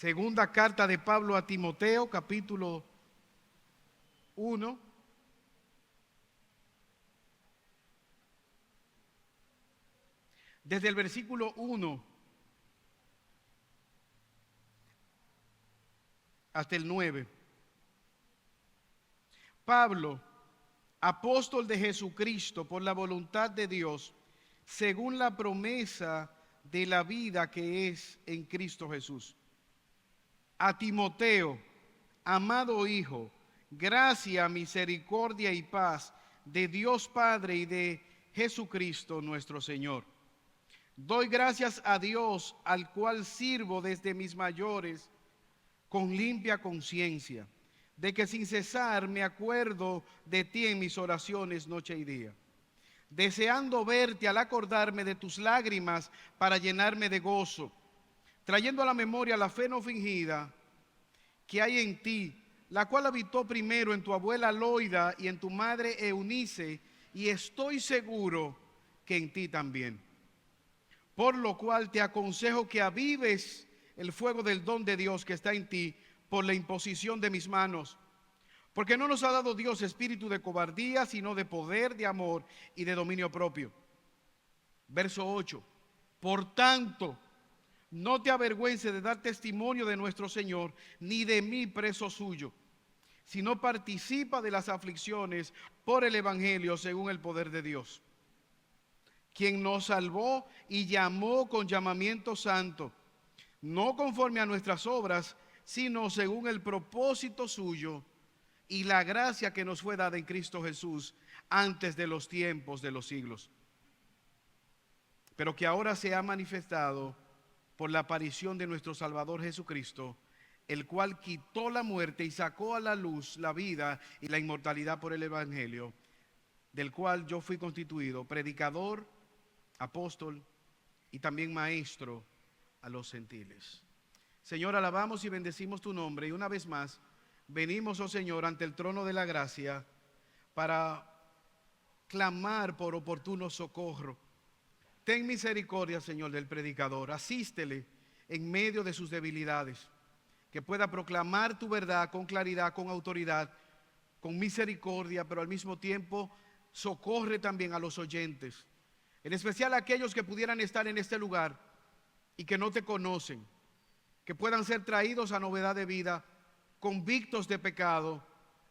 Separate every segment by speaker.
Speaker 1: Segunda carta de Pablo a Timoteo, capítulo 1. Desde el versículo 1 hasta el 9. Pablo, apóstol de Jesucristo por la voluntad de Dios, según la promesa de la vida que es en Cristo Jesús. A Timoteo, amado hijo, gracia, misericordia y paz de Dios Padre y de Jesucristo nuestro Señor. Doy gracias a Dios, al cual sirvo desde mis mayores con limpia conciencia, de que sin cesar me acuerdo de ti en mis oraciones noche y día, deseando verte al acordarme de tus lágrimas para llenarme de gozo, trayendo a la memoria la fe no fingida que hay en ti, la cual habitó primero en tu abuela Loida y en tu madre Eunice, y estoy seguro que en ti también. Por lo cual te aconsejo que avives el fuego del don de Dios que está en ti por la imposición de mis manos. Porque no nos ha dado Dios espíritu de cobardía, sino de poder, de amor y de dominio propio. Verso 8. Por tanto, no te avergüences de dar testimonio de nuestro Señor, ni de mí preso suyo, sino participa de las aflicciones por el Evangelio según el poder de Dios, quien nos salvó y llamó con llamamiento santo, no conforme a nuestras obras, sino según el propósito suyo y la gracia que nos fue dada en Cristo Jesús antes de los tiempos de los siglos, pero que ahora se ha manifestado por la aparición de nuestro Salvador Jesucristo, el cual quitó la muerte y sacó a la luz la vida y la inmortalidad por el Evangelio, del cual yo fui constituido predicador, apóstol y también maestro a los gentiles. Señor, alabamos y bendecimos tu nombre, y una vez más venimos, oh Señor, ante el trono de la gracia para clamar por oportuno socorro. Ten misericordia, Señor, del predicador. Asístele en medio de sus debilidades, que pueda proclamar tu verdad con claridad, con autoridad, con misericordia, pero al mismo tiempo socorre también a los oyentes, en especial a aquellos que pudieran estar en este lugar y que no te conocen, que puedan ser traídos a novedad de vida, convictos de pecado,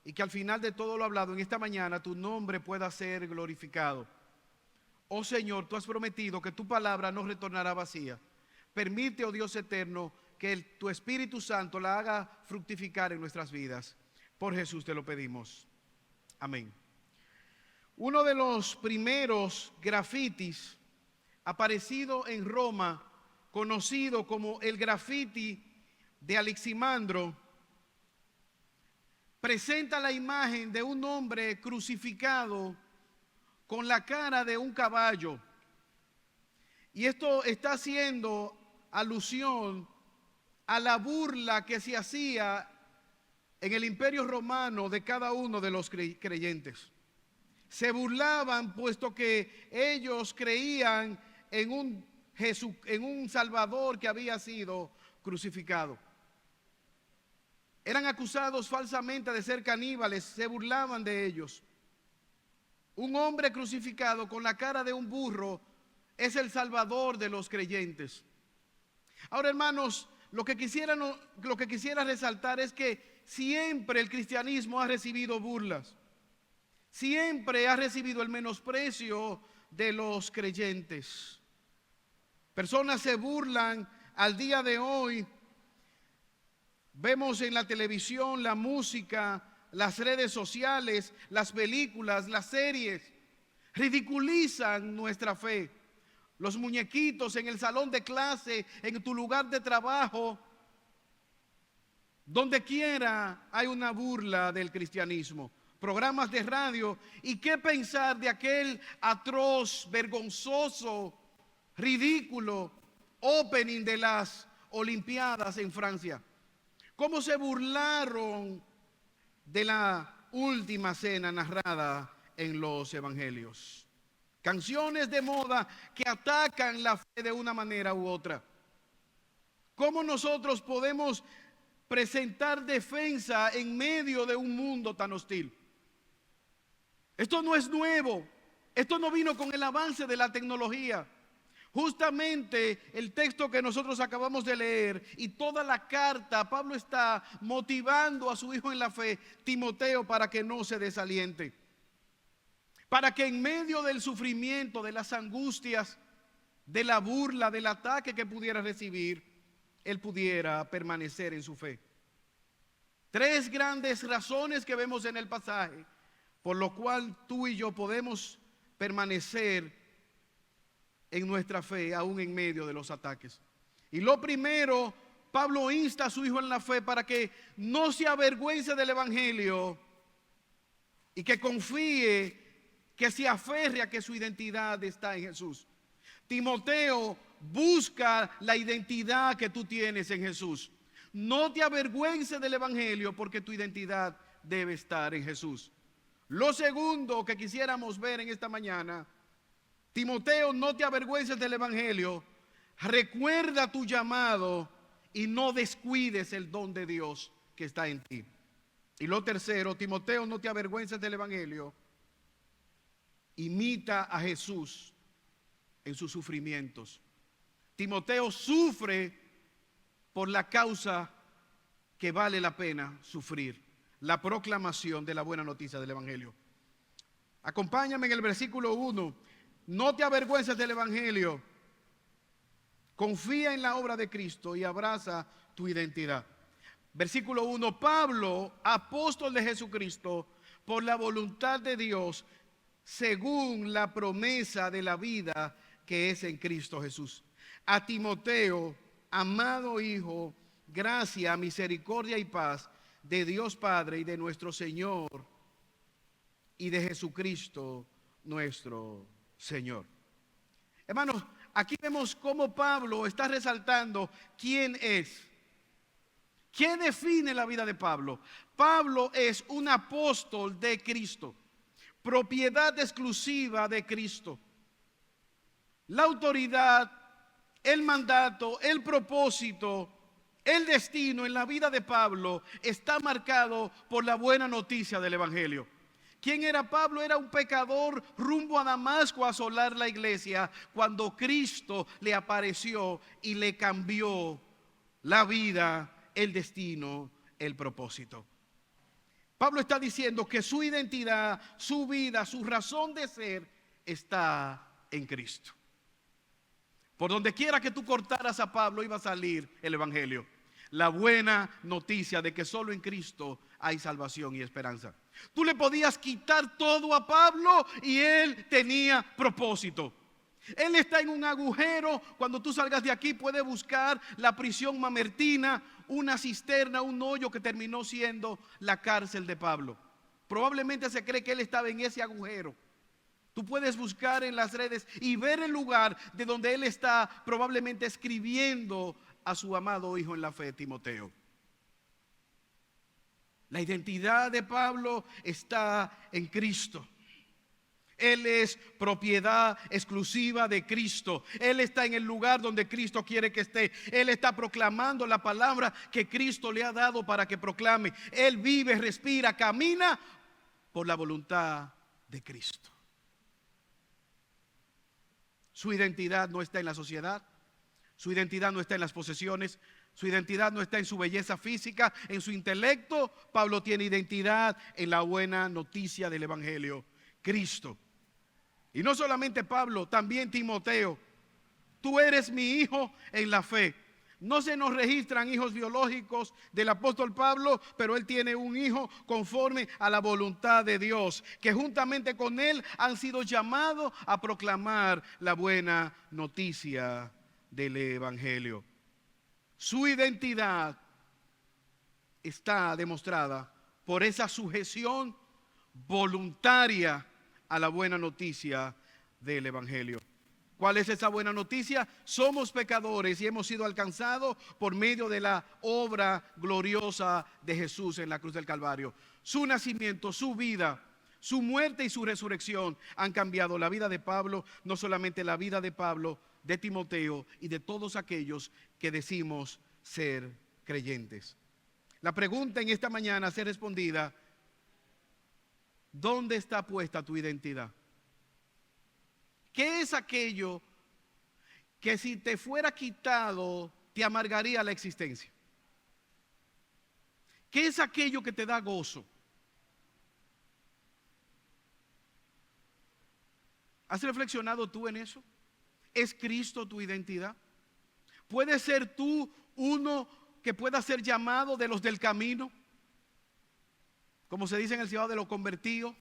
Speaker 1: y que al final de todo lo hablado en esta mañana tu nombre pueda ser glorificado. Oh Señor, tú has prometido que tu palabra no retornará vacía. Permite, oh Dios eterno, que tu Espíritu Santo la haga fructificar en nuestras vidas. Por Jesús te lo pedimos. Amén. Uno de los primeros grafitis aparecido en Roma, conocido como el grafiti de Aleximandro, presenta la imagen de un hombre crucificado con la cara de un caballo. Y esto está haciendo alusión a la burla que se hacía en el Imperio Romano de cada uno de los creyentes. Se burlaban puesto que ellos creían en un Salvador que había sido crucificado. Eran acusados falsamente de ser caníbales, se burlaban de ellos. Un hombre crucificado con la cara de un burro es el Salvador de los creyentes. Ahora, hermanos, lo que quisiera resaltar es que siempre el cristianismo ha recibido burlas. Siempre ha recibido el menosprecio de los creyentes. Personas se burlan al día de hoy. Vemos en la televisión, la música, las redes sociales, las películas, las series, ridiculizan nuestra fe. Los muñequitos en el salón de clase, en tu lugar de trabajo, donde quiera hay una burla del cristianismo. Programas de radio, y qué pensar de aquel atroz, vergonzoso, ridículo opening de las Olimpiadas en Francia. Cómo se burlaron de la última cena narrada en los evangelios. Canciones de moda que atacan la fe de una manera u otra. ¿Cómo nosotros podemos presentar defensa en medio de un mundo tan hostil? Esto no es nuevo. Esto no vino con el avance de la tecnología. Justamente el texto que nosotros acabamos de leer y toda la carta, Pablo está motivando a su hijo en la fe, Timoteo, para que no se desaliente. Para que en medio del sufrimiento, de las angustias, de la burla, del ataque que pudiera recibir, él pudiera permanecer en su fe. Tres grandes razones que vemos en el pasaje, por lo cual tú y yo podemos permanecer en nuestra fe, aún en medio de los ataques. Y lo primero, Pablo insta a su hijo en la fe para que no se avergüence del evangelio y que confíe, que se aferre a que su identidad está en Jesús. Timoteo, busca la identidad que tú tienes en Jesús. No te avergüences del evangelio, porque tu identidad debe estar en Jesús. Lo segundo que quisiéramos ver en esta mañana: Timoteo, no te avergüences del evangelio, recuerda tu llamado y no descuides el don de Dios que está en ti. Y lo tercero, Timoteo, no te avergüences del evangelio, imita a Jesús en sus sufrimientos. Timoteo sufre por la causa que vale la pena sufrir: la proclamación de la buena noticia del evangelio. Acompáñame en el versículo 1. No te avergüences del evangelio, confía en la obra de Cristo y abraza tu identidad. Versículo 1. Pablo, apóstol de Jesucristo, por la voluntad de Dios, según la promesa de la vida que es en Cristo Jesús. A Timoteo, amado hijo, gracia, misericordia y paz de Dios Padre y de nuestro Señor y de Jesucristo nuestro Señor. Hermanos, aquí vemos cómo Pablo está resaltando quién es. ¿Qué define la vida de Pablo? Pablo es un apóstol de Cristo, propiedad exclusiva de Cristo. La autoridad, el mandato, el propósito, el destino en la vida de Pablo está marcado por la buena noticia del evangelio. ¿Quién era Pablo? Era un pecador rumbo a Damasco a asolar la iglesia, cuando Cristo le apareció y le cambió la vida, el destino, el propósito. Pablo está diciendo que su identidad, su vida, su razón de ser está en Cristo. Por donde quiera que tú cortaras a Pablo, iba a salir el evangelio, la buena noticia de que solo en Cristo hay salvación y esperanza. Tú le podías quitar todo a Pablo y él tenía propósito. Él está en un agujero. Cuando tú salgas de aquí puedes buscar la prisión mamertina, una cisterna, un hoyo que terminó siendo la cárcel de Pablo. Probablemente se cree que él estaba en ese agujero. Tú puedes buscar en las redes y ver el lugar de donde él está probablemente escribiendo a su amado hijo en la fe, Timoteo. La identidad de Pablo está en Cristo. Él es propiedad exclusiva de Cristo. Él está en el lugar donde Cristo quiere que esté. Él está proclamando la palabra que Cristo le ha dado para que proclame. Él vive, respira, camina por la voluntad de Cristo. Su identidad no está en la sociedad. Su identidad no está en las posesiones. Su identidad no está en su belleza física, en su intelecto. Pablo tiene identidad en la buena noticia del evangelio, Cristo. Y no solamente Pablo, también Timoteo. Tú eres mi hijo en la fe. No se nos registran hijos biológicos del apóstol Pablo, pero él tiene un hijo conforme a la voluntad de Dios, que juntamente con él han sido llamados a proclamar la buena noticia del evangelio. Su identidad está demostrada por esa sujeción voluntaria a la buena noticia del evangelio. ¿Cuál es esa buena noticia? Somos pecadores y hemos sido alcanzados por medio de la obra gloriosa de Jesús en la cruz del Calvario. Su nacimiento, su vida, su muerte y su resurrección han cambiado la vida de Pablo, no solamente la vida de Pablo, de Timoteo y de todos aquellos que decimos ser creyentes. La pregunta en esta mañana a ser respondida: ¿dónde está puesta tu identidad? ¿Qué es aquello que si te fuera quitado te amargaría la existencia? ¿Qué es aquello que te da gozo? ¿Has reflexionado tú en eso? ¿Es Cristo tu identidad? ¿Puedes ser tú uno que pueda ser llamado de los del camino? Como se dice en el Ciudad de los convertidos,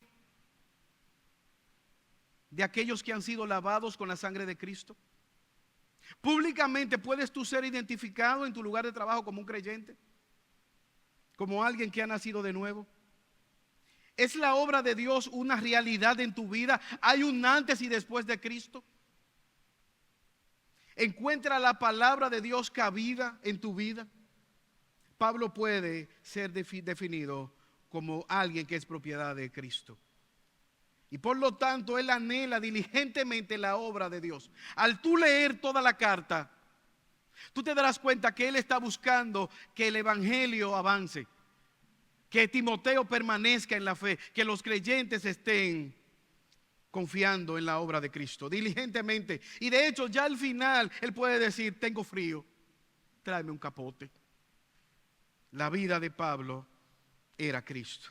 Speaker 1: de aquellos que han sido lavados con la sangre de Cristo. Públicamente puedes tú ser identificado en tu lugar de trabajo como un creyente, como alguien que ha nacido de nuevo. ¿Es la obra de Dios una realidad en tu vida? ¿Hay un antes y después de Cristo? ¿Encuentra la palabra de Dios cabida en tu vida? Pablo puede ser definido como alguien que es propiedad de Cristo. Y por lo tanto, él anhela diligentemente la obra de Dios. Al tú leer toda la carta, tú te darás cuenta que él está buscando que el evangelio avance, que Timoteo permanezca en la fe, que los creyentes estén confiando en la obra de Cristo diligentemente. Y de hecho, ya al final, él puede decir: tengo frío, tráeme un capote. La vida de Pablo era Cristo.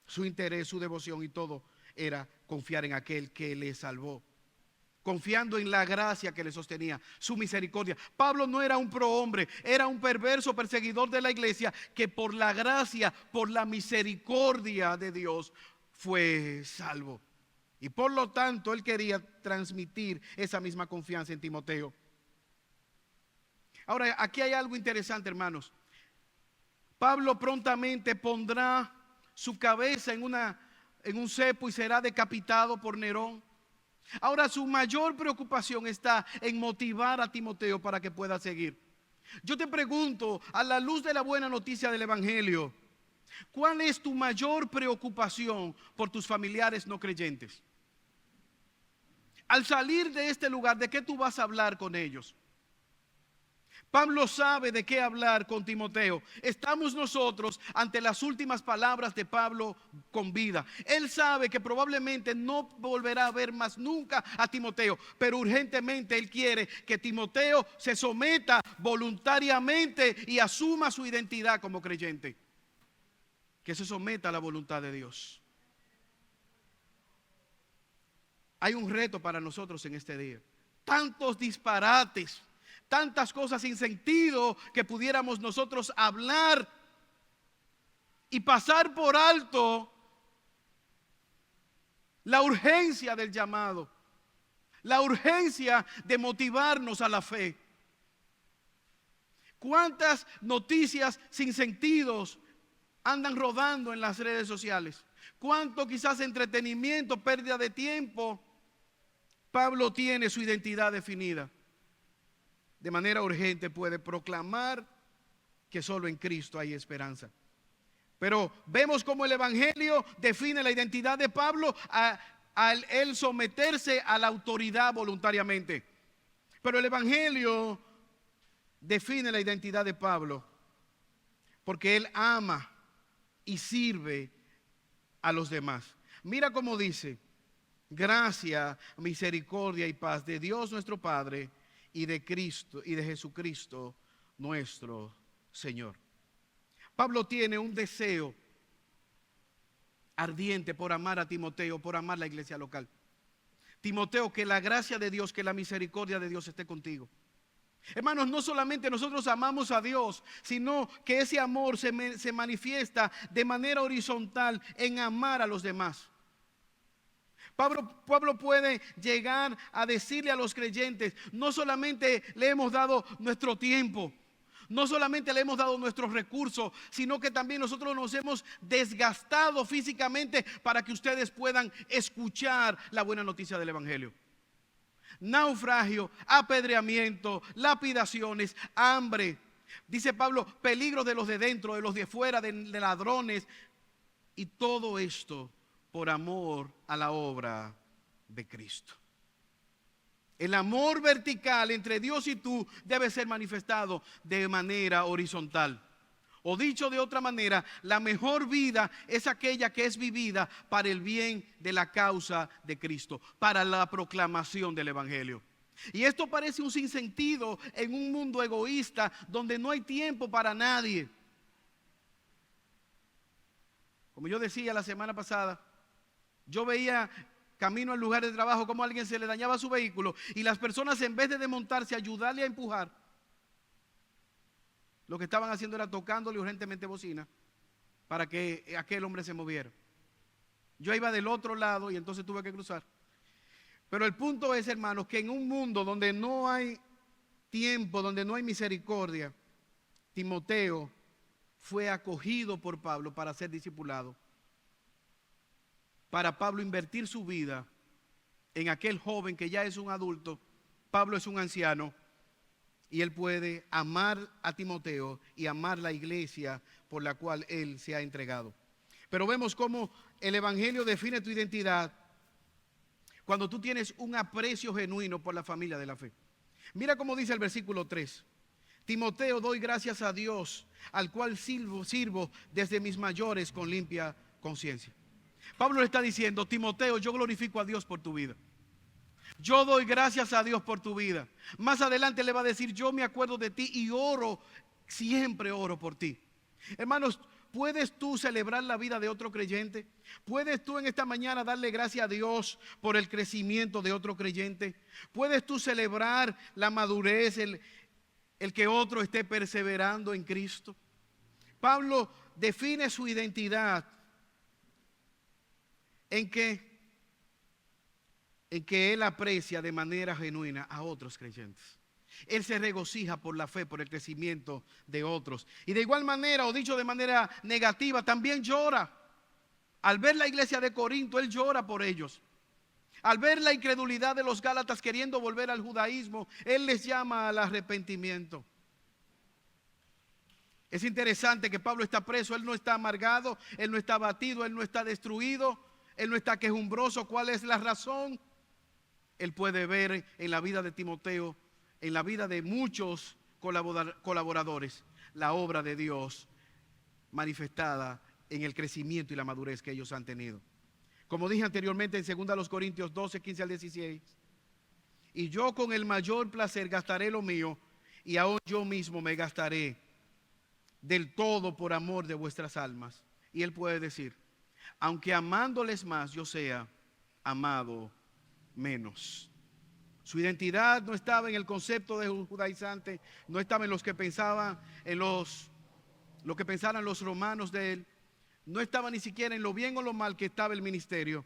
Speaker 1: Su interés, su devoción y todo era confiar en aquel que le salvó, confiando en la gracia que le sostenía, su misericordia. Pablo no era un prohombre, era un perverso perseguidor de la iglesia que por la gracia, por la misericordia de Dios fue salvo. Y por lo tanto él quería transmitir esa misma confianza en Timoteo. Ahora, aquí hay algo interesante, hermanos. Pablo prontamente pondrá su cabeza en un cepo y será decapitado por Nerón. Ahora, su mayor preocupación está en motivar a Timoteo para que pueda seguir. Yo te pregunto, a la luz de la buena noticia del evangelio, ¿cuál es tu mayor preocupación por tus familiares no creyentes? Al salir de este lugar, ¿de qué tú vas a hablar con ellos? Pablo sabe de qué hablar con Timoteo. Estamos nosotros ante las últimas palabras de Pablo con vida. Él sabe que probablemente no volverá a ver más nunca a Timoteo, pero urgentemente él quiere que Timoteo se someta voluntariamente y asuma su identidad como creyente, que se someta a la voluntad de Dios. Hay un reto para nosotros en este día. Tantos disparates, tantas cosas sin sentido que pudiéramos nosotros hablar y pasar por alto la urgencia del llamado, la urgencia de motivarnos a la fe. ¿Cuántas noticias sin sentidos andan rodando en las redes sociales? ¿Cuánto quizás entretenimiento, pérdida de tiempo? Pablo tiene su identidad definida. De manera urgente puede proclamar que solo en Cristo hay esperanza. Pero vemos cómo el evangelio define la identidad de Pablo al él someterse a la autoridad voluntariamente. Pero el evangelio define la identidad de Pablo porque él ama y sirve a los demás. Mira cómo dice: gracia, misericordia y paz de Dios nuestro Padre y de Cristo y de Jesucristo nuestro Señor. Pablo tiene un deseo ardiente por amar a Timoteo, por amar la iglesia local. Timoteo, que la gracia de Dios, que la misericordia de Dios esté contigo. Hermanos, no solamente nosotros amamos a Dios, sino que ese amor se manifiesta de manera horizontal en amar a los demás. Pablo puede llegar a decirle a los creyentes: no solamente le hemos dado nuestro tiempo, no solamente le hemos dado nuestros recursos, sino que también nosotros nos hemos desgastado físicamente para que ustedes puedan escuchar la buena noticia del evangelio. Naufragio, apedreamiento, lapidaciones, hambre. Dice Pablo: peligro de los de dentro, de los de fuera, de ladrones. Y todo esto por amor a la obra de Cristo. El amor vertical entre Dios y tú debe ser manifestado de manera horizontal. O dicho de otra manera, la mejor vida es aquella que es vivida para el bien de la causa de Cristo, para la proclamación del Evangelio. Y esto parece un sinsentido en un mundo egoísta donde no hay tiempo para nadie. Como yo decía la semana pasada, yo veía camino al lugar de trabajo como a alguien se le dañaba su vehículo y las personas, en vez de desmontarse, ayudarle a empujar, lo que estaban haciendo era tocándole urgentemente bocina para que aquel hombre se moviera. Yo iba del otro lado y entonces tuve que cruzar. Pero el punto es, hermanos, que en un mundo donde no hay tiempo, donde no hay misericordia, Timoteo fue acogido por Pablo para ser discipulado. Para Pablo invertir su vida en aquel joven que ya es un adulto. Pablo es un anciano y él puede amar a Timoteo y amar la iglesia por la cual él se ha entregado. Pero vemos cómo el Evangelio define tu identidad cuando tú tienes un aprecio genuino por la familia de la fe. Mira cómo dice el versículo 3. Timoteo, doy gracias a Dios, al cual sirvo desde mis mayores con limpia conciencia. Pablo le está diciendo, Timoteo, yo glorifico a Dios por tu vida. Yo doy gracias a Dios por tu vida. Más adelante le va a decir, yo me acuerdo de ti y oro, siempre oro por ti. Hermanos, ¿puedes tú celebrar la vida de otro creyente? ¿Puedes tú en esta mañana darle gracias a Dios por el crecimiento de otro creyente? ¿Puedes tú celebrar la madurez, el que otro esté perseverando en Cristo? Pablo define su identidad en que él aprecia de manera genuina a otros creyentes. Él se regocija por la fe, por el crecimiento de otros. Y de igual manera, o dicho de manera negativa, también llora. Al ver la iglesia de Corinto, él llora por ellos. Al ver la incredulidad de los Gálatas queriendo volver al judaísmo, él les llama al arrepentimiento. Es interesante que Pablo está preso, él no está amargado, él no está abatido, él no está destruido, él no está quejumbroso. ¿Cuál es la razón? Él puede ver en la vida de Timoteo, en la vida de muchos colaboradores, la obra de Dios manifestada en el crecimiento y la madurez que ellos han tenido. Como dije anteriormente en 2 Corintios 12, 15 al 16, y yo con el mayor placer gastaré lo mío, y aún yo mismo me gastaré del todo por amor de vuestras almas. Y él puede decir, aunque amándoles más yo sea amado menos. Su identidad no estaba en el concepto de judaizante, no estaba en los que pensaban, en lo que pensaran los romanos de él, no estaba ni siquiera en lo bien o lo mal que estaba el ministerio,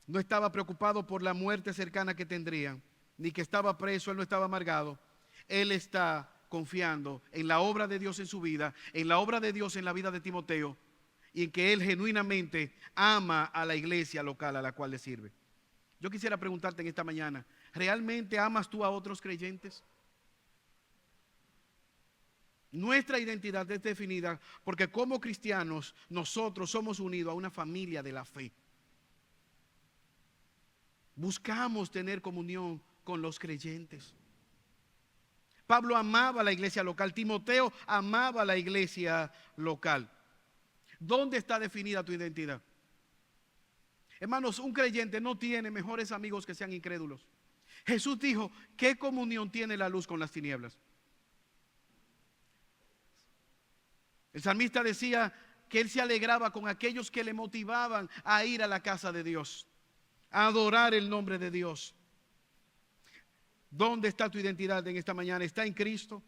Speaker 1: no estaba preocupado por la muerte cercana que tendrían, ni que estaba preso, él no estaba amargado. Él está confiando en la obra de Dios en su vida, en la obra de Dios en la vida de Timoteo, y en que él genuinamente ama a la iglesia local a la cual le sirve. Yo quisiera preguntarte en esta mañana, ¿realmente amas tú a otros creyentes? Nuestra identidad es definida porque como cristianos nosotros somos unidos a una familia de la fe. Buscamos tener comunión con los creyentes. Pablo amaba a la iglesia local, Timoteo amaba a la iglesia local. ¿Dónde está definida tu identidad? Hermanos, un creyente no tiene mejores amigos que sean incrédulos. Jesús dijo, ¿qué comunión tiene la luz con las tinieblas? El salmista decía que él se alegraba con aquellos que le motivaban a ir a la casa de Dios, a adorar el nombre de Dios. ¿Dónde está tu identidad en esta mañana? ¿Está en Cristo?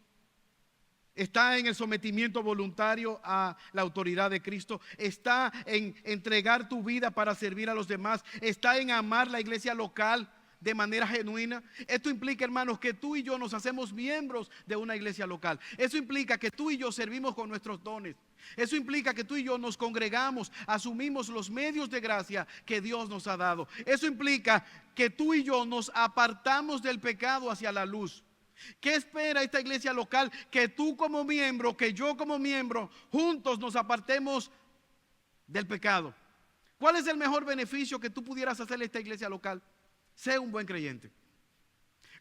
Speaker 1: ¿Está en el sometimiento voluntario a la autoridad de Cristo? ¿Está en entregar tu vida para servir a los demás? ¿Está en amar la iglesia local de manera genuina? Esto implica, hermanos, que tú y yo nos hacemos miembros de una iglesia local. Eso implica que tú y yo servimos con nuestros dones. Eso implica que tú y yo nos congregamos, asumimos los medios de gracia que Dios nos ha dado. Eso implica que tú y yo nos apartamos del pecado hacia la luz. ¿Qué espera esta iglesia local? Que tú como miembro, que yo como miembro, juntos nos apartemos del pecado. ¿Cuál es el mejor beneficio que tú pudieras hacerle a esta iglesia local? Sé un buen creyente.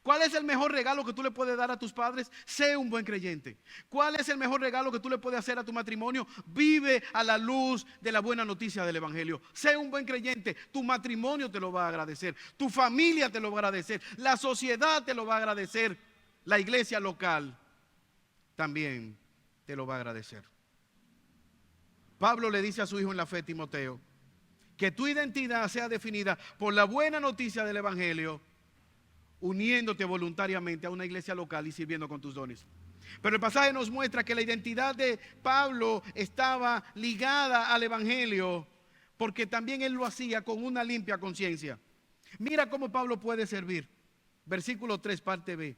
Speaker 1: ¿Cuál es el mejor regalo que tú le puedes dar a tus padres? Sé un buen creyente. ¿Cuál es el mejor regalo que tú le puedes hacer a tu matrimonio? Vive a la luz de la buena noticia del evangelio. Sé un buen creyente. Tu matrimonio te lo va a agradecer. Tu familia te lo va a agradecer. La sociedad te lo va a agradecer. La iglesia local también te lo va a agradecer. Pablo le dice a su hijo en la fe, Timoteo, que tu identidad sea definida por la buena noticia del evangelio, uniéndote voluntariamente a una iglesia local y sirviendo con tus dones. Pero el pasaje nos muestra que la identidad de Pablo estaba ligada al evangelio, porque también él lo hacía con una limpia conciencia. Mira cómo Pablo puede servir. Versículo 3, parte B.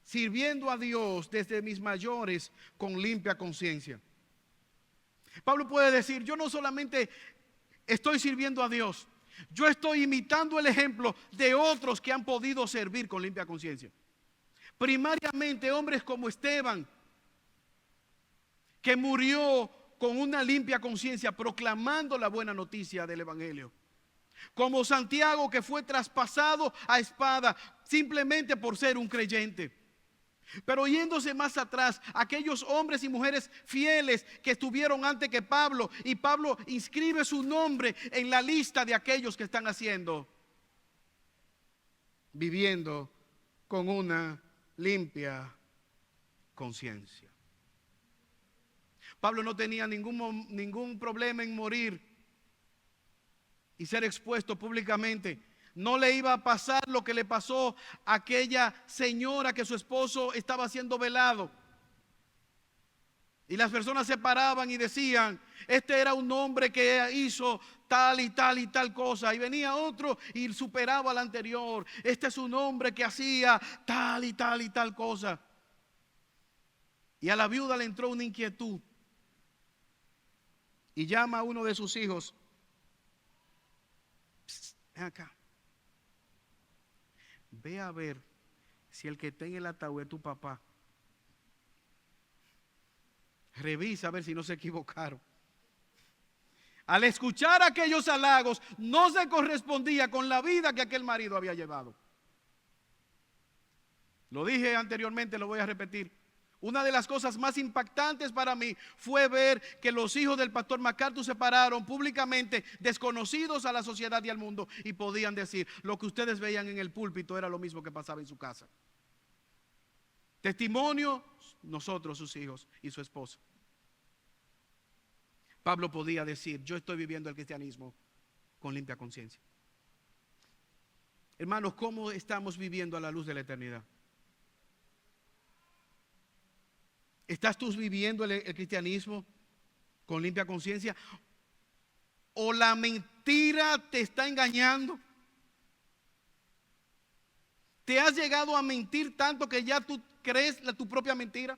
Speaker 1: Sirviendo a Dios desde mis mayores con limpia conciencia. Pablo puede decir, yo no solamente estoy sirviendo a Dios, yo estoy imitando el ejemplo de otros que han podido servir con limpia conciencia. Primariamente hombres como Esteban, que murió con una limpia conciencia proclamando la buena noticia del evangelio. Como Santiago, que fue traspasado a espada simplemente por ser un creyente. Pero yéndose más atrás, aquellos hombres y mujeres fieles que estuvieron antes que Pablo, y Pablo inscribe su nombre en la lista de aquellos que están viviendo con una limpia conciencia. Pablo no tenía ningún problema en morir y ser expuesto públicamente. No le iba a pasar lo que le pasó a aquella señora que su esposo estaba siendo velado. Y las personas se paraban y decían, este era un hombre que hizo tal y tal y tal cosa. Y venía otro y superaba al anterior. Este es un hombre que hacía tal y tal y tal cosa. Y a la viuda le entró una inquietud. Y llama a uno de sus hijos. Ven acá. Ve a ver si el que está en el ataúd es tu papá. Revisa a ver si no se equivocaron. Al escuchar aquellos halagos, no se correspondía con la vida que aquel marido había llevado. Lo dije anteriormente, lo voy a repetir. Una de las cosas más impactantes para mí fue ver que los hijos del pastor MacArthur se pararon públicamente, desconocidos a la sociedad y al mundo, y podían decir, lo que ustedes veían en el púlpito era lo mismo que pasaba en su casa. Testimonio, nosotros, sus hijos y su esposa. Pablo podía decir, yo estoy viviendo el cristianismo con limpia conciencia. Hermanos, ¿cómo estamos viviendo a la luz de la eternidad? ¿Estás tú viviendo el cristianismo con limpia conciencia? ¿O la mentira te está engañando? ¿Te has llegado a mentir tanto que ya tú crees tu propia mentira?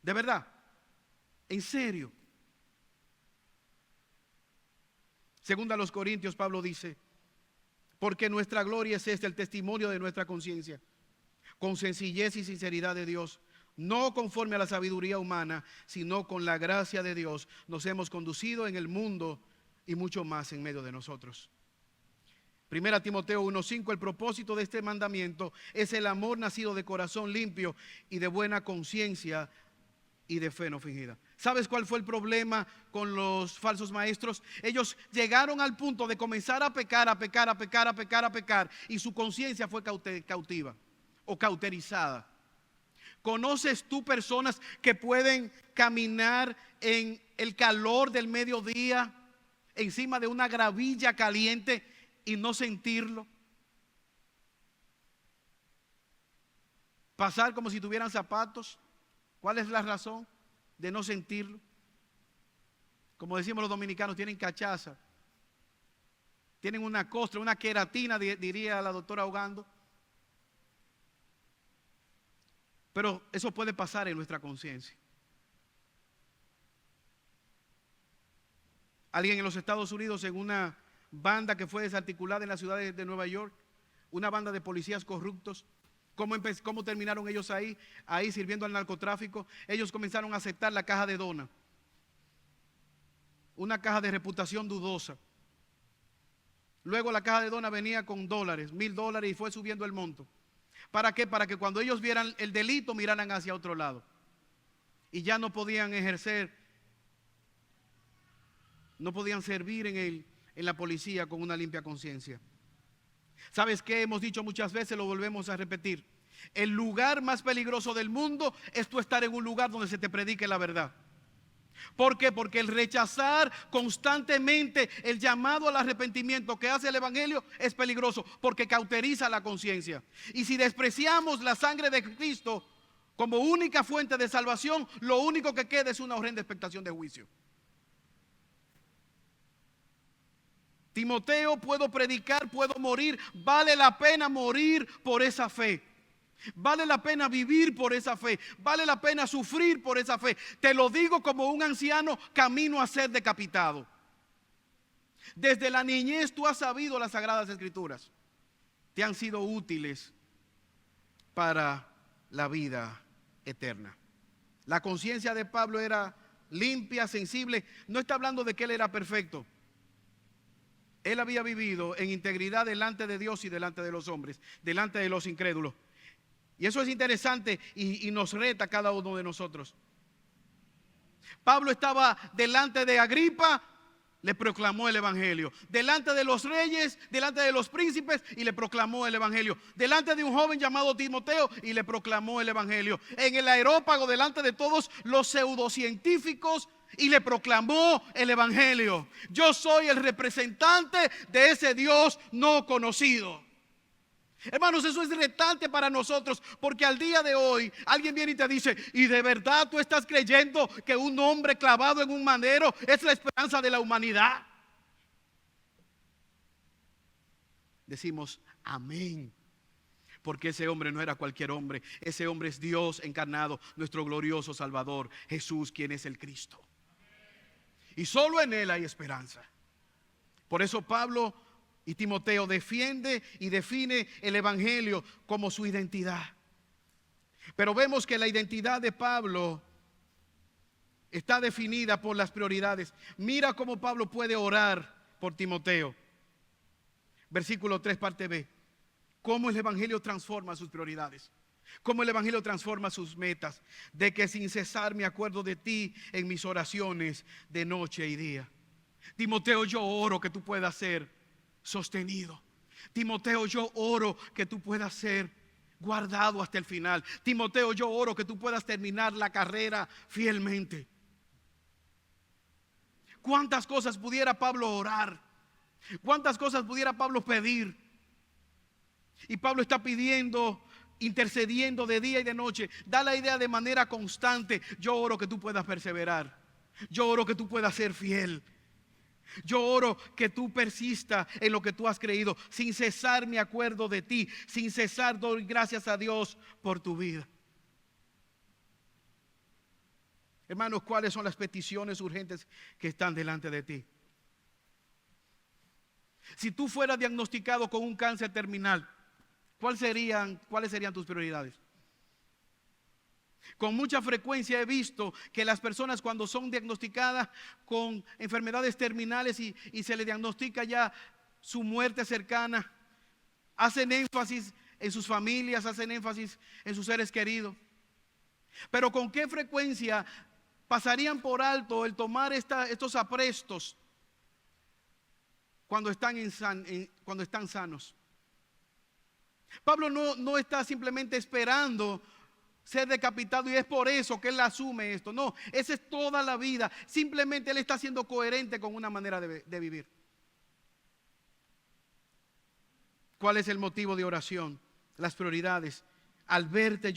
Speaker 1: ¿De verdad? ¿En serio? Segunda a los Corintios, Pablo dice, porque nuestra gloria es el testimonio de nuestra conciencia, con sencillez y sinceridad de Dios. No conforme a la sabiduría humana, sino con la gracia de Dios, nos hemos conducido en el mundo y mucho más en medio de nosotros. Primera Timoteo 1:5, el propósito de este mandamiento es el amor nacido de corazón limpio y de buena conciencia y de fe no fingida. ¿Sabes cuál fue el problema con los falsos maestros? Ellos llegaron al punto de comenzar a pecar, y su conciencia fue cautiva o cauterizada. ¿Conoces tú personas que pueden caminar en el calor del mediodía encima de una gravilla caliente y no sentirlo? Pasar como si tuvieran zapatos. ¿Cuál es la razón de no sentirlo? Como decimos los dominicanos, tienen cachaza. Tienen una costra, una queratina, diría la doctora Ogando. Pero eso puede pasar en nuestra conciencia. Alguien en los Estados Unidos, en una banda que fue desarticulada en la ciudad de Nueva York, una banda de policías corruptos, ¿cómo terminaron ellos ahí sirviendo al narcotráfico? Ellos comenzaron a aceptar la caja de dona, una caja de reputación dudosa. Luego la caja de dona venía con $1,000 y fue subiendo el monto. ¿Para qué? Para que cuando ellos vieran el delito miraran hacia otro lado. Y ya no podían ejercer, no podían servir en la policía con una limpia conciencia. ¿Sabes qué? Hemos dicho muchas veces, lo volvemos a repetir. El lugar más peligroso del mundo es tú estar en un lugar donde se te predique la verdad. ¿Por qué? Porque el rechazar constantemente el llamado al arrepentimiento que hace el evangelio es peligroso, porque cauteriza la conciencia. Y si despreciamos la sangre de Cristo como única fuente de salvación, lo único que queda es una horrenda expectación de juicio. Timoteo, puedo predicar, puedo morir. Vale la pena morir por esa fe. Vale la pena vivir por esa fe. Vale la pena sufrir por esa fe. Te lo digo como un anciano camino a ser decapitado. Desde la niñez tú has sabido las Sagradas Escrituras. Te han sido útiles para la vida eterna. La conciencia de Pablo era limpia, sensible. No está hablando de que él era perfecto. Él había vivido en integridad delante de Dios y delante de los hombres, delante de los incrédulos. Y eso es interesante y nos reta a cada uno de nosotros. Pablo estaba delante de Agripa, le proclamó el evangelio. Delante de los reyes, delante de los príncipes, y le proclamó el evangelio. Delante de un joven llamado Timoteo, y le proclamó el evangelio. En el aerópago, delante de todos los pseudocientíficos, y le proclamó el evangelio. Yo soy el representante de ese Dios no conocido. Hermanos, eso es retante para nosotros, porque al día de hoy alguien viene y te dice: ¿y de verdad tú estás creyendo que un hombre clavado en un madero es la esperanza de la humanidad? Decimos amén, porque ese hombre no era cualquier hombre. Ese hombre es Dios encarnado, nuestro glorioso Salvador, Jesús, quien es el Cristo. Y solo en Él hay esperanza. Por eso Pablo y Timoteo defiende y define el evangelio como su identidad. Pero vemos que la identidad de Pablo está definida por las prioridades. Mira cómo Pablo puede orar por Timoteo. Versículo 3, parte B. Cómo el evangelio transforma sus prioridades. Cómo el evangelio transforma sus metas. De que sin cesar me acuerdo de ti en mis oraciones de noche y día. Timoteo, yo oro que tú puedas ser sostenido. Timoteo, yo oro que tú puedas ser guardado hasta el final. Timoteo, yo oro que tú puedas terminar la carrera fielmente. ¿Cuántas cosas pudiera Pablo orar? ¿Cuántas cosas pudiera Pablo pedir? Y Pablo está pidiendo, intercediendo de día y de noche. Da la idea de manera constante: yo oro que tú puedas perseverar. Yo oro que tú puedas ser fiel. Yo oro que tú persistas en lo que tú has creído. Sin cesar me acuerdo de ti. Sin cesar doy gracias a Dios por tu vida. Hermanos, ¿cuáles son las peticiones urgentes que están delante de ti? Si tú fueras diagnosticado con un cáncer terminal, ¿cuáles serían tus prioridades? Con mucha frecuencia he visto que las personas, cuando son diagnosticadas con enfermedades terminales y se les diagnostica ya su muerte cercana, hacen énfasis en sus familias, hacen énfasis en sus seres queridos. Pero ¿con qué frecuencia pasarían por alto el tomar estos aprestos cuando están sanos? Pablo no está simplemente esperando ser decapitado y es por eso que él asume esto. No, esa es toda la vida. Simplemente él está siendo coherente con una manera de vivir. ¿Cuál es el motivo de oración? Las prioridades. Al verte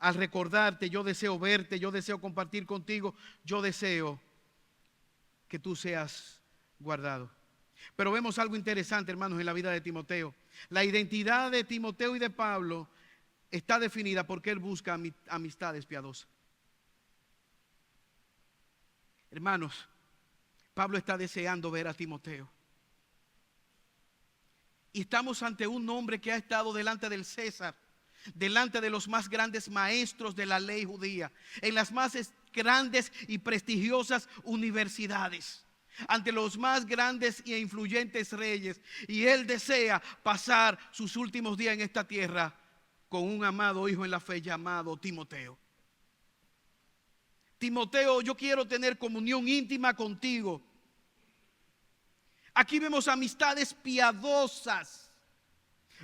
Speaker 1: al recordarte, yo deseo verte, yo deseo compartir contigo, yo deseo que tú seas guardado. Pero vemos algo interesante, hermanos, en la vida de Timoteo. La identidad de Timoteo y de Pablo está definida porque él busca amistades piadosas. Hermanos, Pablo está deseando ver a Timoteo. Y estamos ante un hombre que ha estado delante del César, delante de los más grandes maestros de la ley judía, en las más grandes y prestigiosas universidades, ante los más grandes e influyentes reyes. Y él desea pasar sus últimos días en esta tierra con un amado hijo en la fe llamado Timoteo. Timoteo, yo quiero tener comunión íntima contigo. Aquí vemos amistades piadosas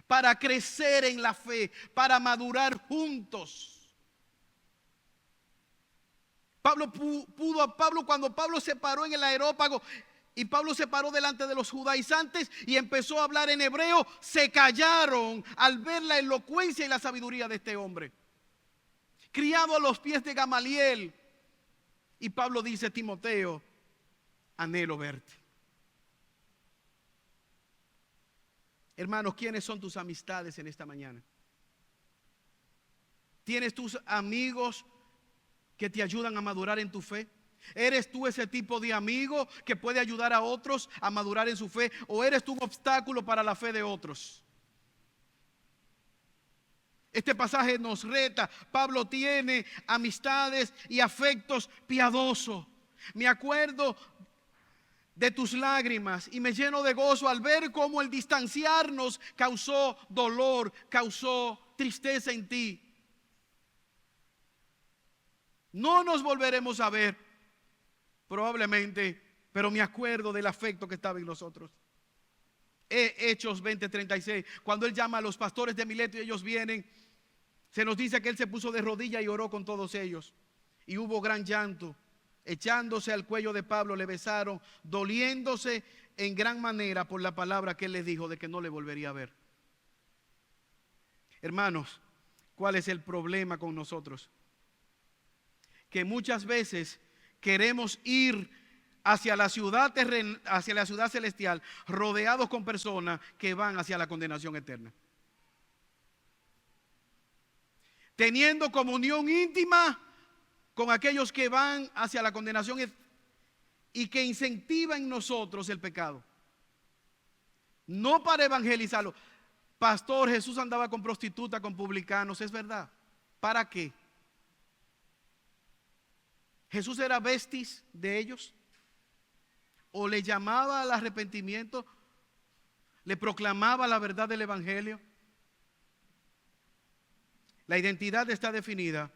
Speaker 1: para crecer en la fe, para madurar juntos. Pablo cuando Pablo se paró en el areópago y Pablo se paró delante de los judaizantes y empezó a hablar en hebreo, se callaron al ver la elocuencia y la sabiduría de este hombre, criado a los pies de Gamaliel. Y Pablo dice: Timoteo, anhelo verte. Hermanos, ¿quiénes son tus amistades en esta mañana? ¿Tienes tus amigos que te ayudan a madurar en tu fe? ¿Eres tú ese tipo de amigo que puede ayudar a otros a madurar en su fe? ¿O eres tú un obstáculo para la fe de otros? Este pasaje nos reta. Pablo tiene amistades y afectos piadosos. Me acuerdo de tus lágrimas y me lleno de gozo al ver cómo el distanciarnos causó dolor, causó tristeza en ti. No nos volveremos a ver, probablemente, pero me acuerdo del afecto que estaba en nosotros. Hechos 20:36, cuando él llama a los pastores de Mileto y ellos vienen, se nos dice que él se puso de rodillas y oró con todos ellos. Y hubo gran llanto. Echándose al cuello de Pablo, le besaron, doliéndose en gran manera por la palabra que él les dijo de que no le volvería a ver. Hermanos, ¿cuál es el problema con nosotros? Que muchas veces queremos ir hacia la ciudad celestial rodeados con personas que van hacia la condenación eterna. Teniendo comunión íntima con aquellos que van hacia la condenación y que incentivan en nosotros el pecado. No para evangelizarlo. Pastor, Jesús andaba con prostitutas, con publicanos, es verdad. ¿Para qué? ¿Jesús era vestis de ellos? ¿O le llamaba al arrepentimiento? ¿Le proclamaba la verdad del evangelio? La identidad está definida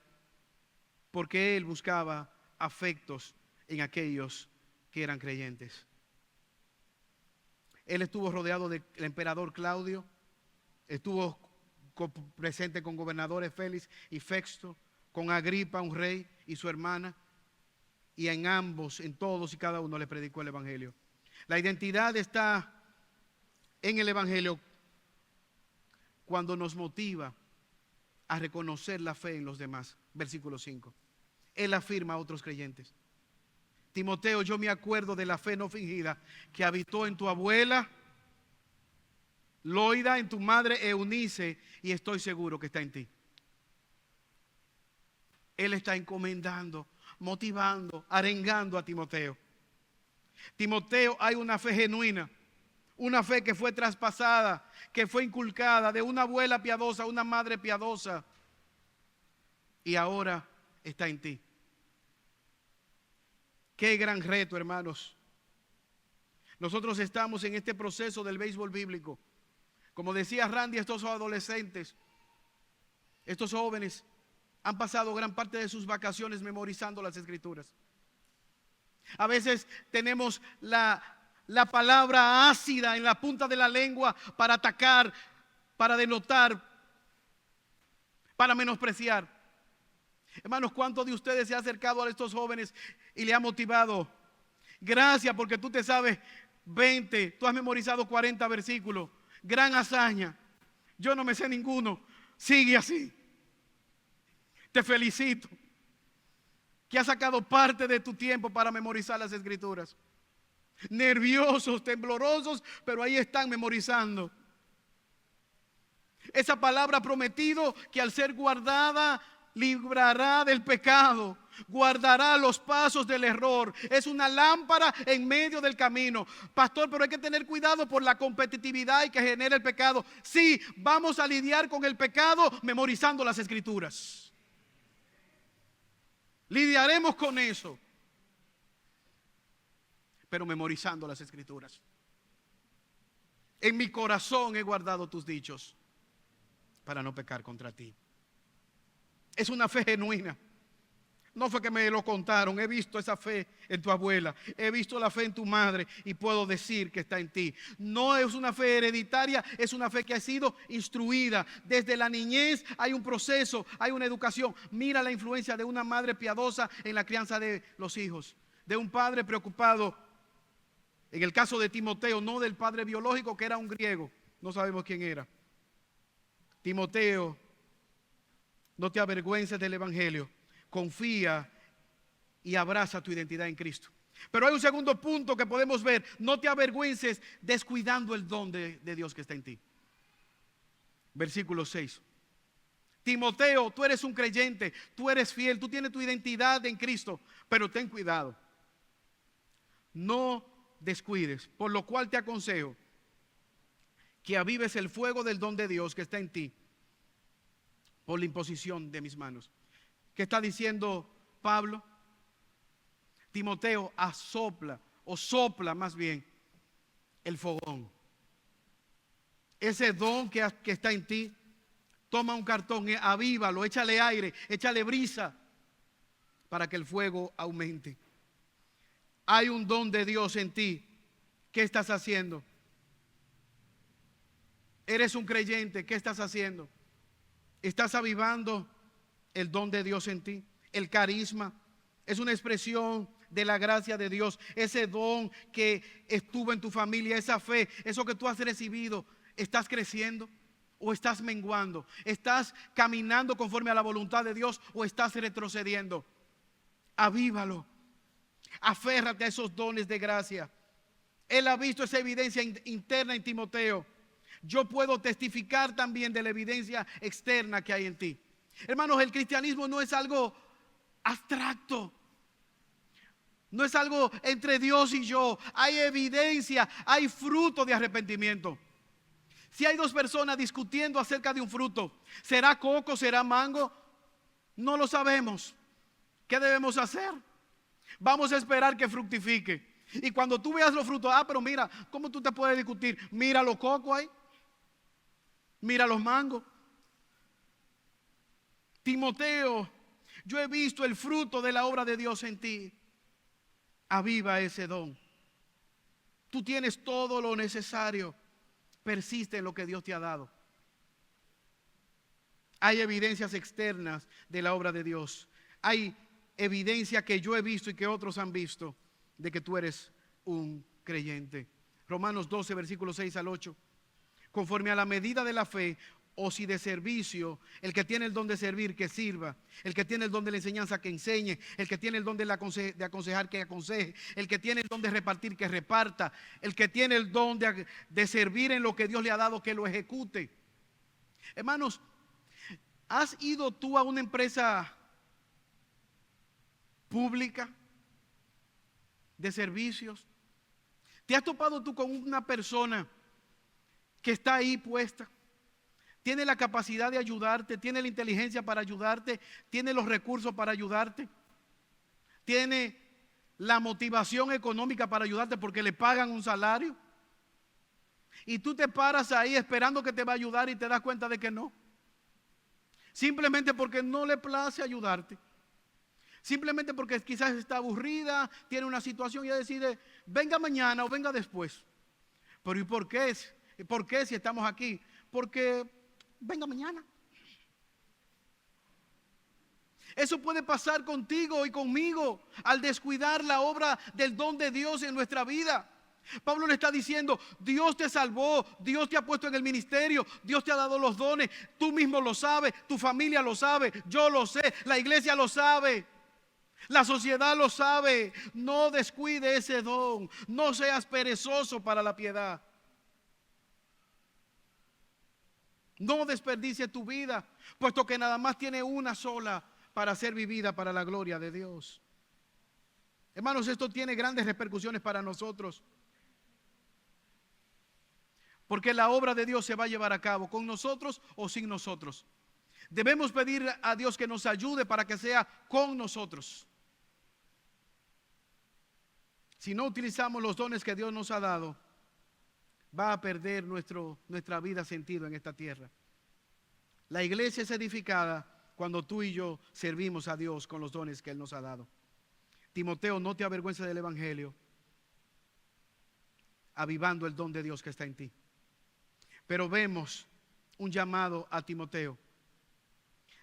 Speaker 1: porque él buscaba afectos en aquellos que eran creyentes. Él estuvo rodeado del emperador Claudio, estuvo presente con gobernadores Félix y Festo, con Agripa, un rey, y su hermana, y en ambos, en todos y cada uno le predicó el evangelio. La identidad está en el evangelio cuando nos motiva a reconocer la fe en los demás. Versículo 5. Él afirma a otros creyentes: Timoteo, yo me acuerdo de la fe no fingida que habitó en tu abuela Loida, en tu madre Eunice, y estoy seguro que está en ti. Él está encomendando, motivando, arengando a Timoteo. Timoteo, hay una fe genuina, una fe que fue traspasada, que fue inculcada de una abuela piadosa, una madre piadosa, y ahora está en ti. Qué gran reto, hermanos. Nosotros estamos en este proceso del béisbol bíblico. Como decía Randy, estos adolescentes, estos jóvenes han pasado gran parte de sus vacaciones memorizando las escrituras. A veces tenemos la palabra ácida en la punta de la lengua para atacar, para denotar, para menospreciar. Hermanos, ¿cuántos de ustedes se han acercado a estos jóvenes y le ha motivado? Gracias, porque tú te sabes 20, tú has memorizado 40 versículos. Gran hazaña. Yo no me sé ninguno. Sigue así. Te felicito que has sacado parte de tu tiempo para memorizar las escrituras. Nerviosos, temblorosos, pero ahí están memorizando. Esa palabra prometido que al ser guardada librará del pecado, guardará los pasos del error. Es una lámpara en medio del camino. Pastor, pero hay que tener cuidado por la competitividad y que genera el pecado. Sí, vamos a lidiar con el pecado memorizando las escrituras. Lidiaremos con eso, pero memorizando las escrituras. En mi corazón he guardado tus dichos para no pecar contra ti. Es una fe genuina. No fue que me lo contaron, he visto esa fe en tu abuela, he visto la fe en tu madre y puedo decir que está en ti. No es una fe hereditaria, es una fe que ha sido instruida. Desde la niñez hay un proceso, hay una educación. Mira la influencia de una madre piadosa en la crianza de los hijos, de un padre preocupado. En el caso de Timoteo, no del padre biológico que era un griego, no sabemos quién era. Timoteo, no te avergüences del evangelio. Confía y abraza tu identidad en Cristo. Pero hay un segundo punto que podemos ver. No te avergüences descuidando el don de Dios que está en ti. Versículo 6. Timoteo, tú eres un creyente, tú eres fiel, tú tienes tu identidad en Cristo, pero ten cuidado. No descuides, por lo cual te aconsejo que avives el fuego del don de Dios que está en ti por la imposición de mis manos. ¿Qué está diciendo Pablo? Timoteo, asopla o sopla más bien el fogón. Ese don que está en ti, toma un cartón, avívalo, échale aire, échale brisa para que el fuego aumente. Hay un don de Dios en ti. ¿Qué estás haciendo? Eres un creyente, ¿qué estás haciendo? ¿Estás avivando el don de Dios en ti? El carisma es una expresión de la gracia de Dios. Ese don que estuvo en tu familia, esa fe, eso que tú has recibido, ¿estás creciendo o estás menguando? ¿Estás caminando conforme a la voluntad de Dios o estás retrocediendo? Avívalo. Aférrate a esos dones de gracia. Él ha visto esa evidencia interna en Timoteo. Yo puedo testificar también de la evidencia externa que hay en ti. Hermanos, el cristianismo no es algo abstracto. No es algo entre Dios y yo. Hay evidencia, hay fruto de arrepentimiento. Si hay dos personas discutiendo acerca de un fruto, ¿será coco, será mango? No lo sabemos. ¿Qué debemos hacer? Vamos a esperar que fructifique. Y cuando tú veas los frutos, pero mira, ¿cómo tú te puedes discutir? Mira los cocos ahí. Mira los mangos. Timoteo, yo he visto el fruto de la obra de Dios en ti. Aviva ese don. Tú tienes todo lo necesario. Persiste en lo que Dios te ha dado. Hay evidencias externas de la obra de Dios. Hay evidencia que yo he visto y que otros han visto de que tú eres un creyente. Romanos 12, versículos 6 al 8. Conforme a la medida de la fe, o si de servicio, el que tiene el don de servir, que sirva. El que tiene el don de la enseñanza, que enseñe. El que tiene el don de aconsejar, que aconseje. El que tiene el don de repartir, que reparta. El que tiene el don de servir en lo que Dios le ha dado, que lo ejecute. Hermanos, ¿has ido tú a una empresa pública de servicios? ¿Te has topado tú con una persona que está ahí puesta? Tiene la capacidad de ayudarte, tiene la inteligencia para ayudarte, tiene los recursos para ayudarte, tiene la motivación económica para ayudarte porque le pagan un salario. Y tú te paras ahí esperando que te va a ayudar y te das cuenta de que no. Simplemente porque no le place ayudarte. Simplemente porque quizás está aburrida, tiene una situación y ella decide, venga mañana o venga después. Pero ¿y por qué? ¿Por qué si estamos aquí? Porque venga mañana. Eso puede pasar contigo y conmigo al descuidar la obra del don de Dios en nuestra vida. Pablo le está diciendo, Dios te salvó, Dios te ha puesto en el ministerio, Dios te ha dado los dones, tú mismo lo sabes, tu familia lo sabe, yo lo sé, la iglesia lo sabe, la sociedad lo sabe. No descuide ese don, no seas perezoso para la piedad. No desperdicie tu vida, puesto que nada más tiene una sola para ser vivida para la gloria de Dios. Hermanos, esto tiene grandes repercusiones para nosotros. Porque la obra de Dios se va a llevar a cabo con nosotros o sin nosotros. Debemos pedir a Dios que nos ayude para que sea con nosotros. Si no utilizamos los dones que Dios nos ha dado, va a perder nuestra vida sentido en esta tierra. La iglesia es edificada cuando tú y yo servimos a Dios con los dones que Él nos ha dado. Timoteo, no te avergüences del evangelio, avivando el don de Dios que está en ti. Pero vemos un llamado a Timoteo.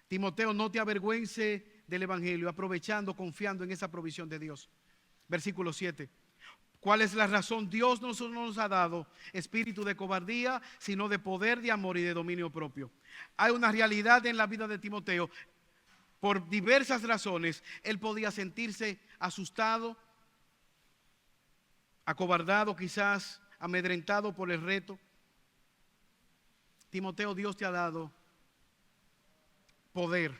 Speaker 1: Timoteo, no te avergüences del evangelio, aprovechando, confiando en esa provisión de Dios. Versículo 7. ¿Cuál es la razón? Dios no nos ha dado espíritu de cobardía, sino de poder, de amor y de dominio propio. Hay una realidad en la vida de Timoteo. Por diversas razones, él podía sentirse asustado, acobardado, quizás amedrentado por el reto. Timoteo, Dios te ha dado poder.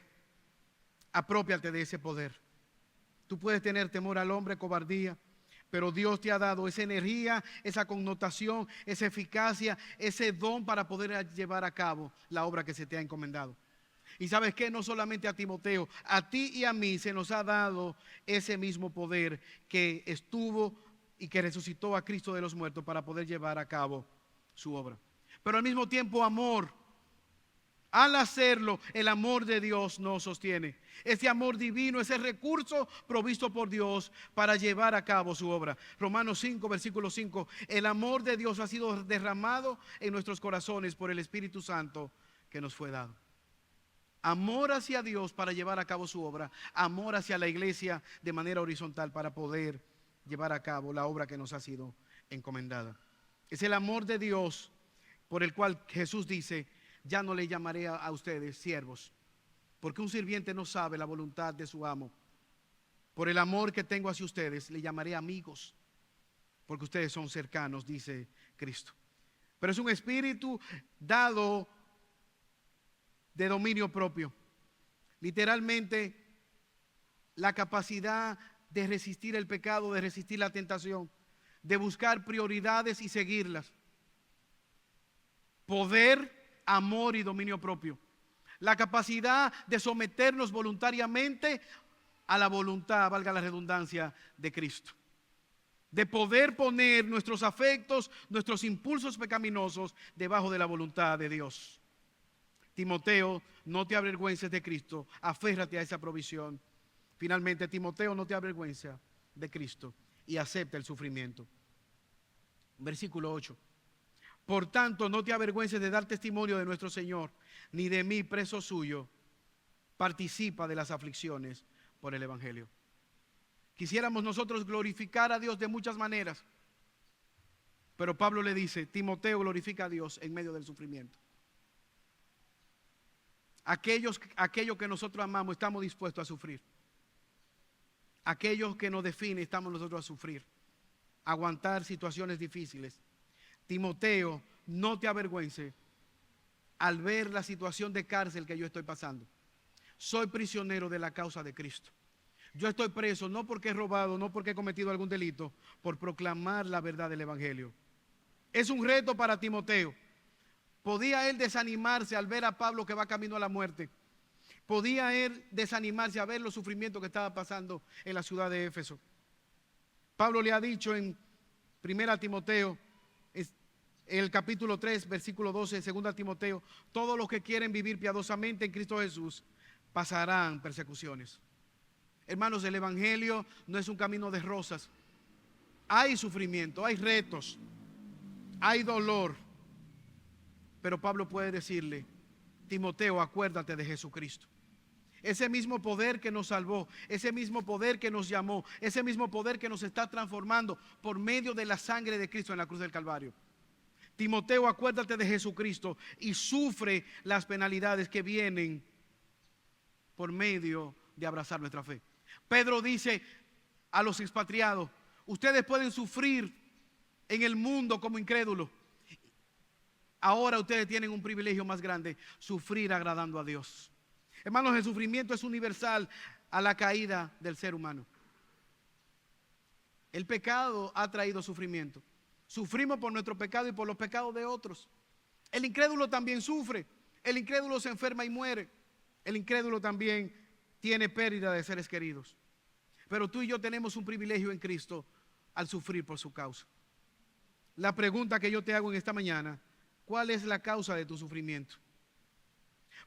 Speaker 1: Aprópiate de ese poder. Tú puedes tener temor al hombre, cobardía, pero Dios te ha dado esa energía, esa connotación, esa eficacia, ese don para poder llevar a cabo la obra que se te ha encomendado. Y sabes que no solamente a Timoteo, a ti y a mí se nos ha dado ese mismo poder que estuvo y que resucitó a Cristo de los muertos para poder llevar a cabo su obra. Pero al mismo tiempo amor. Al hacerlo, el amor de Dios nos sostiene. Ese amor divino, ese recurso provisto por Dios para llevar a cabo su obra. Romanos 5, versículo 5. El amor de Dios ha sido derramado en nuestros corazones por el Espíritu Santo que nos fue dado. Amor hacia Dios para llevar a cabo su obra. Amor hacia la iglesia de manera horizontal para poder llevar a cabo la obra que nos ha sido encomendada. Es el amor de Dios por el cual Jesús dice: ya no le llamaré a ustedes siervos, porque un sirviente no sabe la voluntad de su amo. Por el amor que tengo hacia ustedes, le llamaré amigos, porque ustedes son cercanos, dice Cristo. Pero es un espíritu dado de dominio propio. Literalmente, la capacidad de resistir el pecado, de resistir la tentación, de buscar prioridades y seguirlas. Poder, amor y dominio propio. La capacidad de someternos voluntariamente a la voluntad, valga la redundancia, de Cristo. De poder poner nuestros afectos, nuestros impulsos pecaminosos debajo de la voluntad de Dios. Timoteo, no te avergüences de Cristo, aférrate a esa provisión. Finalmente, Timoteo, no te avergüences de Cristo y acepta el sufrimiento. Versículo 8. Por tanto, no te avergüences de dar testimonio de nuestro Señor, ni de mí, preso suyo. Participa de las aflicciones por el Evangelio. Quisiéramos nosotros glorificar a Dios de muchas maneras, pero Pablo le dice: Timoteo, glorifica a Dios en medio del sufrimiento. Aquello que nosotros amamos, estamos dispuestos a sufrir. Aquellos que nos definen, estamos nosotros a sufrir, a aguantar situaciones difíciles. Timoteo, no te avergüences al ver la situación de cárcel que yo estoy pasando. Soy prisionero de la causa de Cristo. Yo estoy preso no porque he robado, no porque he cometido algún delito, por proclamar la verdad del Evangelio. Es un reto para Timoteo. Podía él desanimarse al ver a Pablo que va camino a la muerte. Podía él desanimarse a ver los sufrimientos que estaba pasando en la ciudad de Éfeso. Pablo le ha dicho en 1 Timoteo, en el capítulo 3, versículo 12, 2 Timoteo: todos los que quieren vivir piadosamente en Cristo Jesús pasarán persecuciones. Hermanos, el Evangelio no es un camino de rosas. Hay sufrimiento, hay retos, hay dolor. Pero Pablo puede decirle: Timoteo, acuérdate de Jesucristo. Ese mismo poder que nos salvó, ese mismo poder que nos llamó, ese mismo poder que nos está transformando por medio de la sangre de Cristo en la cruz del Calvario. Timoteo, acuérdate de Jesucristo y sufre las penalidades que vienen por medio de abrazar nuestra fe. Pedro dice a los expatriados: ustedes pueden sufrir en el mundo como incrédulos. Ahora ustedes tienen un privilegio más grande: sufrir agradando a Dios. Hermanos, el sufrimiento es universal a la caída del ser humano. El pecado ha traído sufrimiento. Sufrimos por nuestro pecado y por los pecados de otros. El incrédulo también sufre. El incrédulo se enferma y muere. El incrédulo también tiene pérdida de seres queridos. Pero tú y yo tenemos un privilegio en Cristo al sufrir por su causa. La pregunta que yo te hago en esta mañana: ¿cuál es la causa de tu sufrimiento?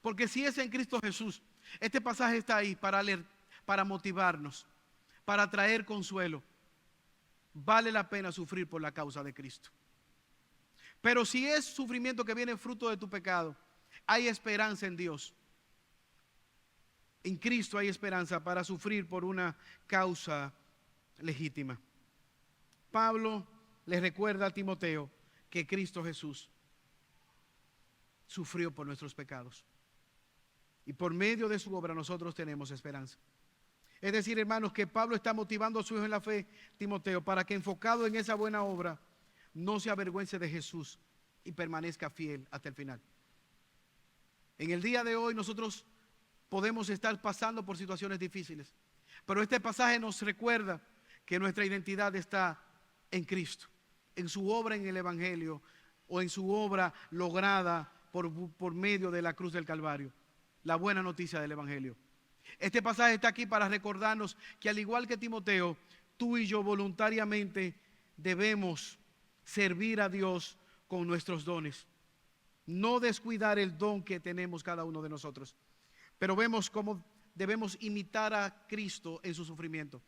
Speaker 1: Porque si es en Cristo Jesús, este pasaje está ahí para motivarnos, para traer consuelo. Vale la pena sufrir por la causa de Cristo. Pero si es sufrimiento que viene fruto de tu pecado, hay esperanza en Dios. En Cristo hay esperanza para sufrir por una causa legítima. Pablo le recuerda a Timoteo que Cristo Jesús sufrió por nuestros pecados. Y por medio de su obra nosotros tenemos esperanza. Es decir, hermanos, que Pablo está motivando a su hijo en la fe, Timoteo, para que enfocado en esa buena obra, no se avergüence de Jesús y permanezca fiel hasta el final. En el día de hoy nosotros podemos estar pasando por situaciones difíciles, pero este pasaje nos recuerda que nuestra identidad está en Cristo, en su obra en el Evangelio o en su obra lograda por medio de la cruz del Calvario, la buena noticia del Evangelio. Este pasaje está aquí para recordarnos que al igual que Timoteo, tú y yo voluntariamente debemos servir a Dios con nuestros dones. No descuidar el don que tenemos cada uno de nosotros. Pero vemos cómo debemos imitar a Cristo en su sufrimiento.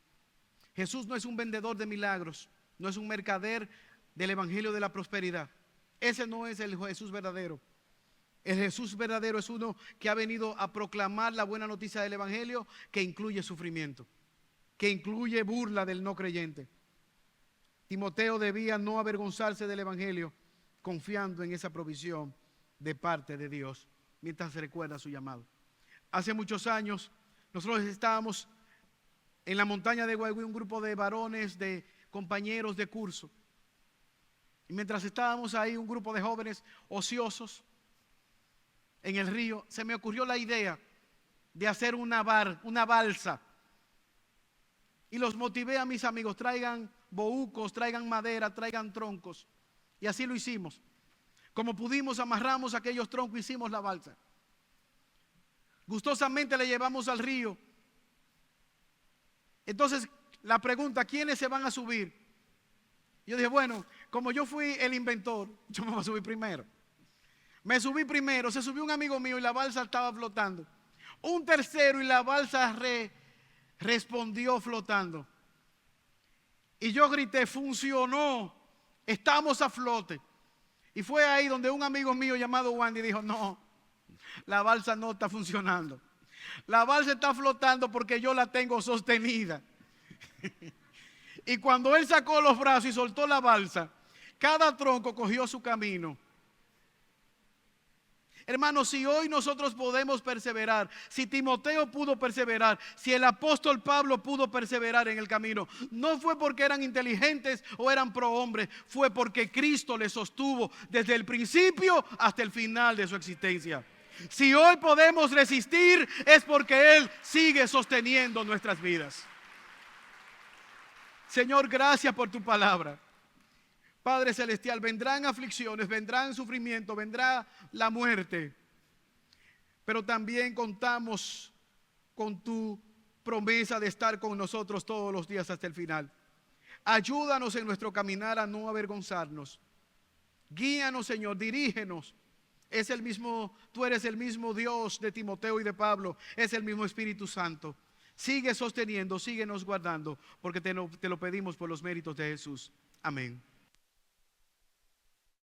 Speaker 1: Jesús no es un vendedor de milagros, no es un mercader del evangelio de la prosperidad. Ese no es el Jesús verdadero. El Jesús verdadero es uno que ha venido a proclamar la buena noticia del evangelio, que incluye sufrimiento, que incluye burla del no creyente. Timoteo debía no avergonzarse del evangelio, confiando en esa provisión de parte de Dios, mientras se recuerda su llamado. Hace muchos años, nosotros estábamos en la montaña de Guayguí, un grupo de varones, de compañeros de curso. Y mientras estábamos ahí, un grupo de jóvenes ociosos en el río, se me ocurrió la idea de hacer una balsa. Y los motivé a mis amigos, traigan bohucos, traigan madera, traigan troncos. Y así lo hicimos. Como pudimos, amarramos aquellos troncos y hicimos la balsa. Gustosamente le llevamos al río. Entonces, la pregunta, ¿quiénes se van a subir? Yo dije, bueno, como yo fui el inventor, yo me voy a subir primero. Me subí primero, se subió un amigo mío y la balsa estaba flotando. Un tercero y la balsa respondió flotando. Y yo grité, funcionó, estamos a flote. Y fue ahí donde un amigo mío llamado Wandy dijo, no, la balsa no está funcionando. La balsa está flotando porque yo la tengo sostenida. Y cuando él sacó los brazos y soltó la balsa, cada tronco cogió su camino. Hermanos, si hoy nosotros podemos perseverar, si Timoteo pudo perseverar, si el apóstol Pablo pudo perseverar en el camino, no fue porque eran inteligentes o eran prohombres, fue porque Cristo les sostuvo desde el principio hasta el final de su existencia. Si hoy podemos resistir es porque Él sigue sosteniendo nuestras vidas. Señor, gracias por tu palabra. Padre Celestial, vendrán aflicciones, vendrán sufrimiento, vendrá la muerte. Pero también contamos con tu promesa de estar con nosotros todos los días hasta el final. Ayúdanos en nuestro caminar a no avergonzarnos. Guíanos, Señor, dirígenos. Tú eres el mismo Dios de Timoteo y de Pablo, es el mismo Espíritu Santo. Sigue sosteniendo, síguenos guardando, porque te lo pedimos por los méritos de Jesús. Amén.